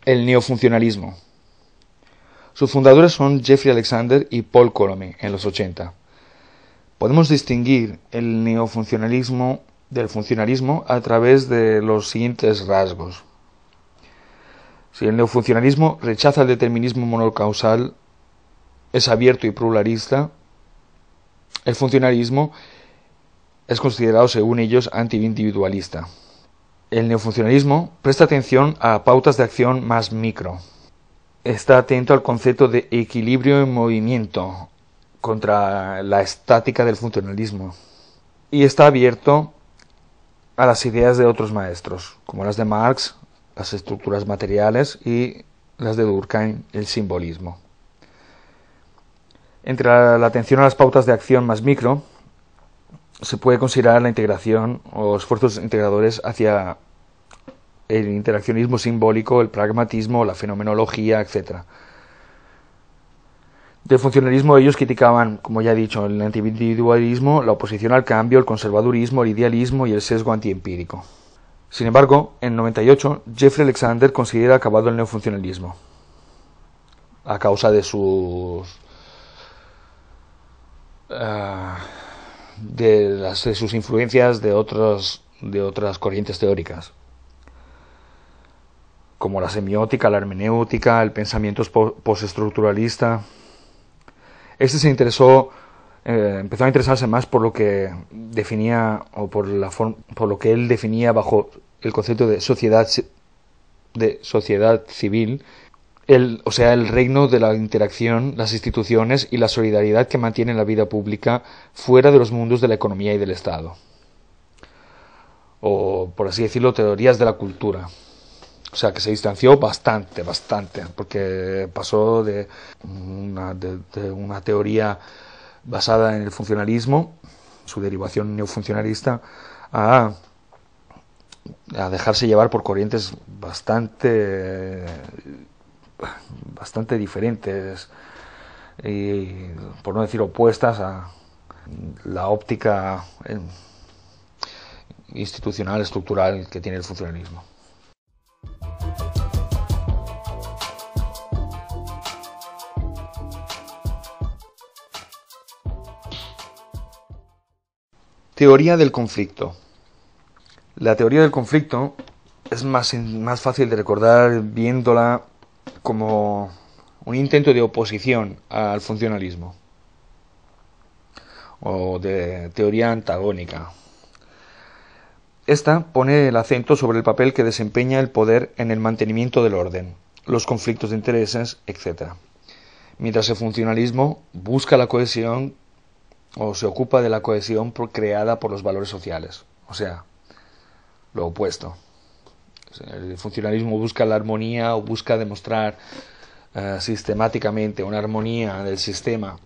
El neofuncionalismo. Sus fundadores son Jeffrey Alexander y Paul Colomé en los 80. Podemos distinguir el neofuncionalismo del funcionalismo a través de los siguientes rasgos. Si el neofuncionalismo rechaza el determinismo monocausal, es abierto y pluralista, el funcionalismo es considerado, según ellos, anti-individualista. El neofuncionalismo presta atención a pautas de acción más micro. Está atento al concepto de equilibrio en movimiento contra la estática del funcionalismo. Y está abierto a las ideas de otros maestros, como las de Marx, las estructuras materiales, y las de Durkheim, el simbolismo. Entre la atención a las pautas de acción más micro, se puede considerar la integración o esfuerzos integradores hacia el interaccionismo simbólico, el pragmatismo, la fenomenología, etc. Del funcionalismo ellos criticaban, como ya he dicho, el antiindividualismo, la oposición al cambio, el conservadurismo, el idealismo y el sesgo antiempírico. Sin embargo, en 98, Jeffrey Alexander considera acabado el neofuncionalismo a causa de sus influencias de otras corrientes teóricas, como la semiótica, la hermenéutica, el pensamiento postestructuralista. Se interesó, empezó a interesarse más por lo que definía, o por lo que él definía bajo el concepto de sociedad civil, el reino de la interacción, las instituciones y la solidaridad que mantienen la vida pública fuera de los mundos de la economía y del Estado. O, por así decirlo, teorías de la cultura. O sea, que se distanció bastante, porque pasó de una teoría basada en el funcionalismo, su derivación neofuncionalista, a dejarse llevar por corrientes bastante diferentes y, por no decir opuestas, a la óptica institucional, estructural que tiene el funcionalismo. Teoría del conflicto. La teoría del conflicto es más fácil de recordar viéndola como un intento de oposición al funcionalismo, o de teoría antagónica. Esta pone el acento sobre el papel que desempeña el poder en el mantenimiento del orden, los conflictos de intereses, etc. Mientras el funcionalismo busca la cohesión, o se ocupa de la cohesión creada por los valores sociales, o sea, lo opuesto. El funcionalismo busca la armonía, o busca demostrar sistemáticamente una armonía del sistema,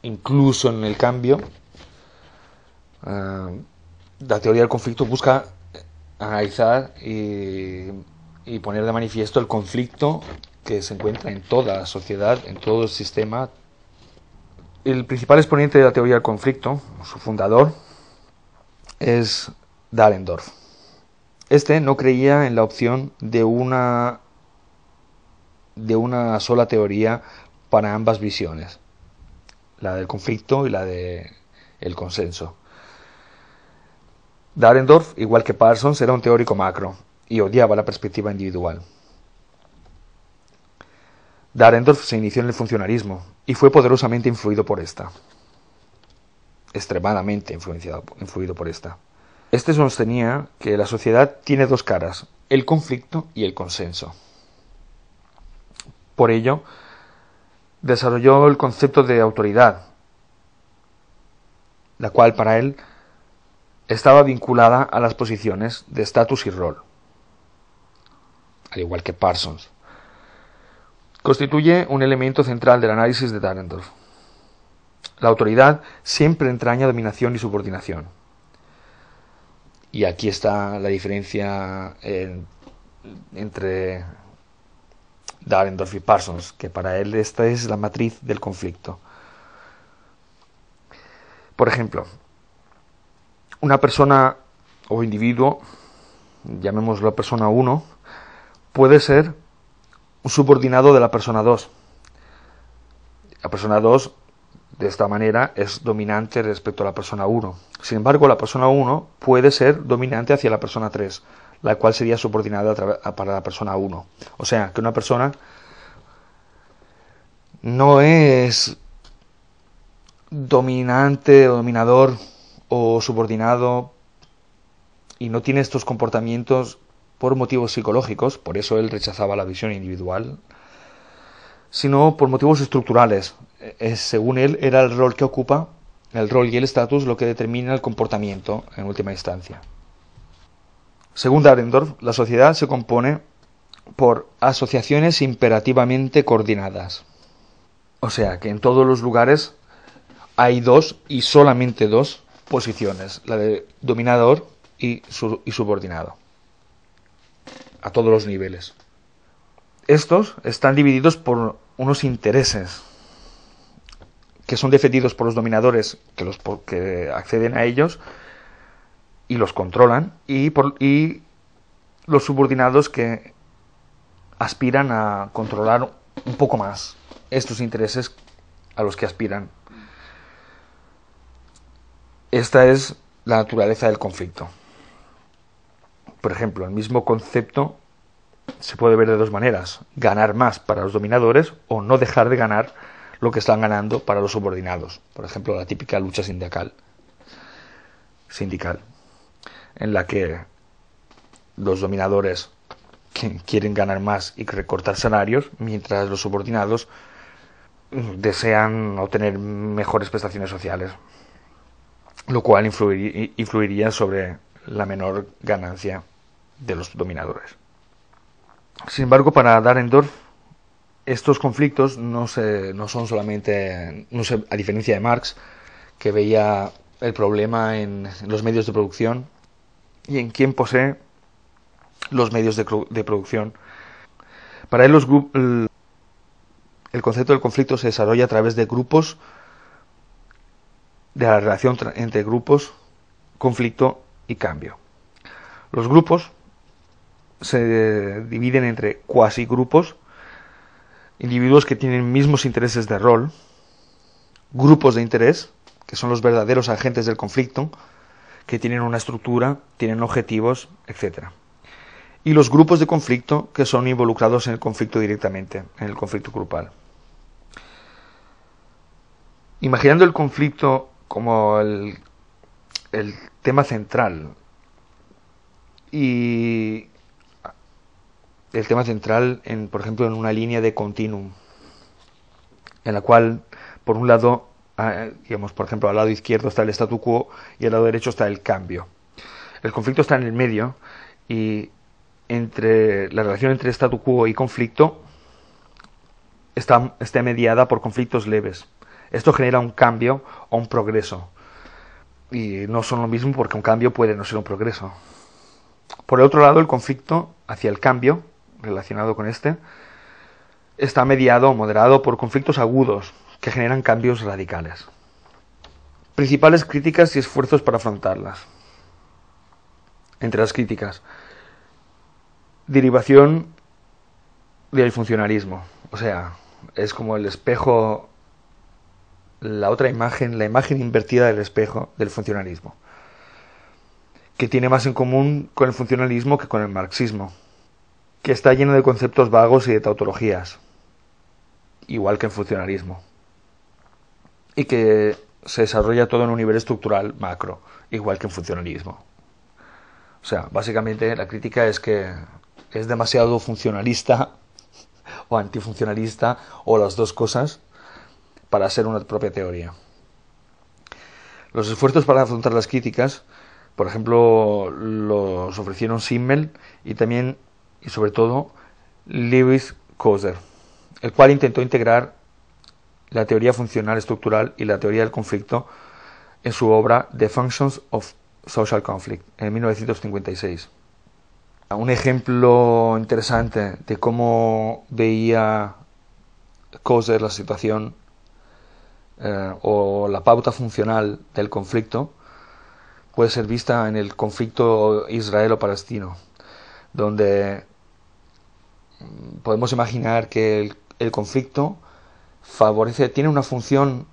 incluso en el cambio. La teoría del conflicto busca analizar y poner de manifiesto el conflicto que se encuentra en toda la sociedad, en todo el sistema. El principal exponente de la teoría del conflicto, su fundador, es Dahrendorf. No creía en la opción de una sola teoría para ambas visiones, la del conflicto y la del consenso. Dahrendorf, igual que Parsons, era un teórico macro y odiaba la perspectiva individual. Dahrendorf se inició en el funcionalismo y fue poderosamente influido por esta. Extremadamente influido por esta. Sostenía que la sociedad tiene dos caras, el conflicto y el consenso. Por ello, desarrolló el concepto de autoridad, la cual para él estaba vinculada a las posiciones de estatus y rol, al igual que Parsons. Constituye un elemento central del análisis de Dahrendorf. La autoridad siempre entraña dominación y subordinación. Y aquí está la diferencia entre Dahrendorf y Parsons, que para él esta es la matriz del conflicto. Por ejemplo, una persona o individuo, llamémoslo persona 1, puede ser un subordinado de la persona 2. La persona 2, de esta manera, es dominante respecto a la persona 1. Sin embargo, la persona 1 puede ser dominante hacia la persona 3, la cual sería subordinada para la persona 1. O sea, que una persona no es dominante o dominador o subordinado y no tiene estos comportamientos por motivos psicológicos, por eso él rechazaba la visión individual, sino por motivos estructurales. Según él, era el rol que ocupa, el rol y el estatus lo que determina el comportamiento en última instancia. Según Dahrendorf, la sociedad se compone por asociaciones imperativamente coordinadas. O sea, que en todos los lugares hay dos y solamente dos posiciones, la de dominador y subordinado, a todos los niveles. Estos están divididos por unos intereses que son defendidos por los dominadores que acceden a ellos y los controlan, y los subordinados que aspiran a controlar un poco más estos intereses a los que aspiran. Esta es la naturaleza del conflicto. Por ejemplo, el mismo concepto se puede ver de dos maneras: ganar más para los dominadores o no dejar de ganar lo que están ganando para los subordinados. Por ejemplo, la típica lucha sindical, en la que los dominadores quieren ganar más y recortar salarios, mientras los subordinados desean obtener mejores prestaciones sociales, lo cual influiría sobre la menor ganancia de los dominadores. Sin embargo, para Dahrendorf, estos conflictos no son solamente, a diferencia de Marx, que veía el problema en los medios de producción y en quién posee los medios de producción. Para él el concepto del conflicto se desarrolla a través de grupos, de la relación entre grupos, conflicto y cambio. Los grupos se dividen entre cuasigrupos, individuos que tienen mismos intereses de rol, grupos de interés, que son los verdaderos agentes del conflicto, que tienen una estructura, tienen objetivos, etc. Y los grupos de conflicto que son involucrados en el conflicto directamente, en el conflicto grupal. Imaginando el conflicto como el tema central, y el tema central, por ejemplo, en una línea de continuum, en la cual, por un lado, por ejemplo, al lado izquierdo está el statu quo y al lado derecho está el cambio. El conflicto está en el medio, y la relación entre statu quo y conflicto está mediada por conflictos leves. Esto genera un cambio o un progreso, y no son lo mismo, porque un cambio puede no ser un progreso. Por el otro lado, el conflicto hacia el cambio, relacionado con está mediado o moderado por conflictos agudos que generan cambios radicales. Principales críticas y esfuerzos para afrontarlas. Entre las críticas: derivación del funcionalismo, o sea, es como el espejo, la otra imagen, la imagen invertida del espejo del funcionalismo, que tiene más en común con el funcionalismo que con el marxismo, que está lleno de conceptos vagos y de tautologías, igual que el funcionalismo, y que se desarrolla todo en un nivel estructural macro, igual que el funcionalismo. O sea, básicamente la crítica es que es demasiado funcionalista o antifuncionalista, o las dos cosas, para ser una propia teoría. Los esfuerzos para afrontar las críticas, por ejemplo, los ofrecieron Simmel y también, y sobre todo, Lewis Coser, el cual intentó integrar la teoría funcional estructural y la teoría del conflicto en su obra The Functions of Social Conflict, en 1956. Un ejemplo interesante de cómo veía Coser la situación o la pauta funcional del conflicto puede ser vista en el conflicto israelo-palestino, donde podemos imaginar que el conflicto tiene una función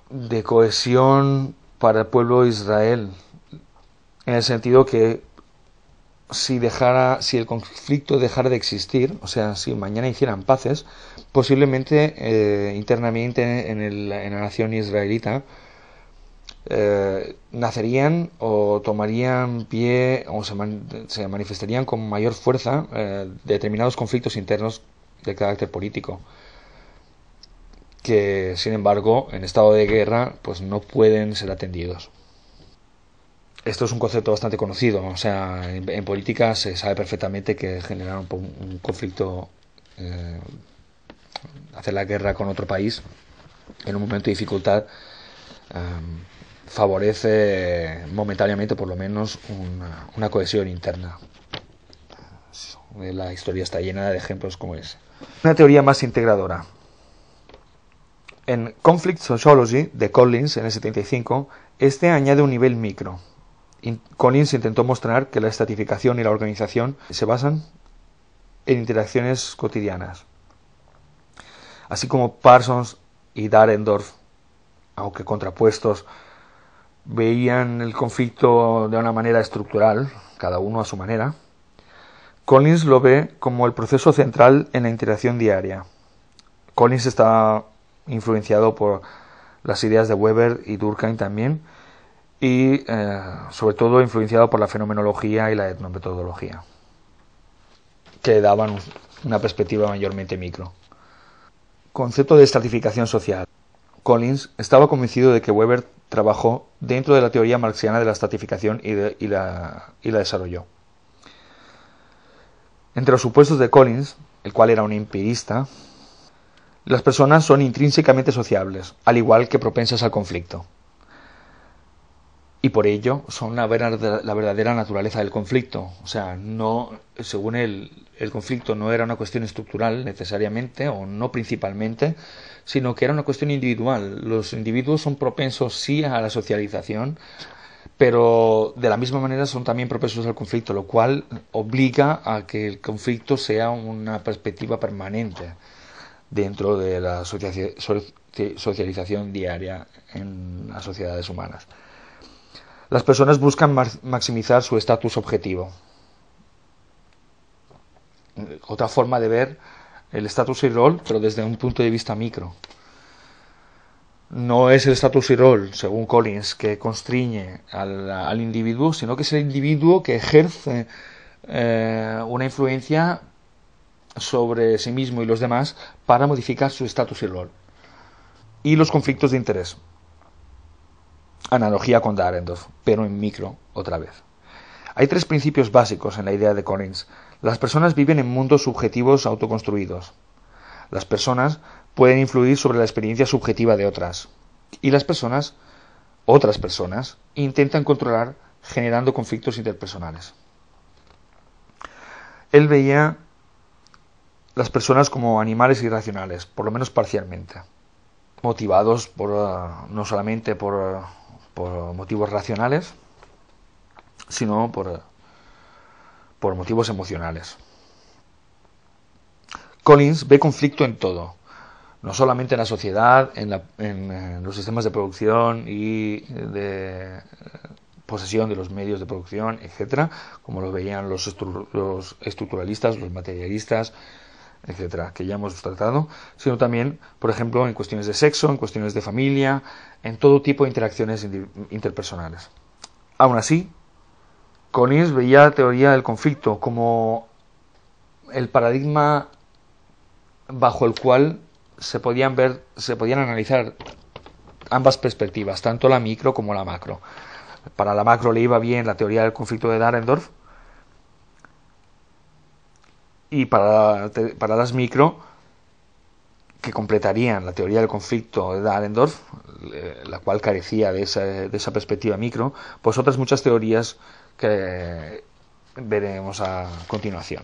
de cohesión para el pueblo de Israel, en el sentido que si el conflicto dejara de existir, o sea, si mañana hicieran paces, posiblemente internamente en la nación israelita nacerían o tomarían pie o se manifestarían con mayor fuerza determinados conflictos internos de carácter político, que sin embargo en estado de guerra pues no pueden ser atendidos. Esto es un concepto bastante conocido, o sea, en política se sabe perfectamente que generar un conflicto, hacer la guerra con otro país en un momento de dificultad, favorece momentáneamente por lo menos una cohesión interna. La historia está llena de ejemplos como ese. Una teoría más integradora. En Conflict Sociology de Collins en el 75, este añade un nivel micro. Collins intentó mostrar que la estratificación y la organización se basan en interacciones cotidianas. Así como Parsons y Dahrendorf, aunque contrapuestos, veían el conflicto de una manera estructural, cada uno a su manera, Collins lo ve como el proceso central en la interacción diaria. Collins está influenciado por las ideas de Weber y Durkheim también, y sobre todo influenciado por la fenomenología y la etnometodología, que daban una perspectiva mayormente micro. Concepto de estratificación social. Collins estaba convencido de que Weber trabajó dentro de la teoría marxiana de la estratificación y la desarrolló. Entre los supuestos de Collins, el cual era un empirista, las personas son intrínsecamente sociables, al igual que propensas al conflicto. Y por ello son la verdadera naturaleza del conflicto. O sea, según él, el conflicto no era una cuestión estructural necesariamente, o no principalmente, sino que era una cuestión individual. Los individuos son propensos sí a la socialización, pero de la misma manera son también propensos al conflicto, lo cual obliga a que el conflicto sea una perspectiva permanente dentro de la socialización diaria en las sociedades humanas. Las personas buscan maximizar su estatus objetivo. Otra forma de ver el estatus y rol, pero desde un punto de vista micro. No es el estatus y rol, según Collins, que constriñe al individuo, sino que es el individuo que ejerce una influencia sobre sí mismo y los demás para modificar su estatus y rol. Y los conflictos de interés. Analogía con Dahrendorf, pero en micro otra vez. Hay tres principios básicos en la idea de Collins. Las personas viven en mundos subjetivos autoconstruidos. Las personas pueden influir sobre la experiencia subjetiva de otras. Y otras personas, intentan controlar generando conflictos interpersonales. Él veía las personas como animales irracionales, por lo menos parcialmente, motivados no solamente por motivos racionales, sino por motivos emocionales. Collins ve conflicto en todo, no solamente en la sociedad, en los sistemas de producción y de posesión de los medios de producción, etcétera, como lo veían los estructuralistas, los materialistas, etcétera, que ya hemos tratado, sino también, por ejemplo, en cuestiones de sexo, en cuestiones de familia, en todo tipo de interacciones interpersonales. Aún así, Collins veía la teoría del conflicto como el paradigma bajo el cual se podían analizar ambas perspectivas, tanto la micro como la macro. Para la macro le iba bien la teoría del conflicto de Dahrendorf, y para las micro, que completarían la teoría del conflicto de Dahrendorf, la cual carecía de esa perspectiva micro, pues otras muchas teorías que veremos a continuación.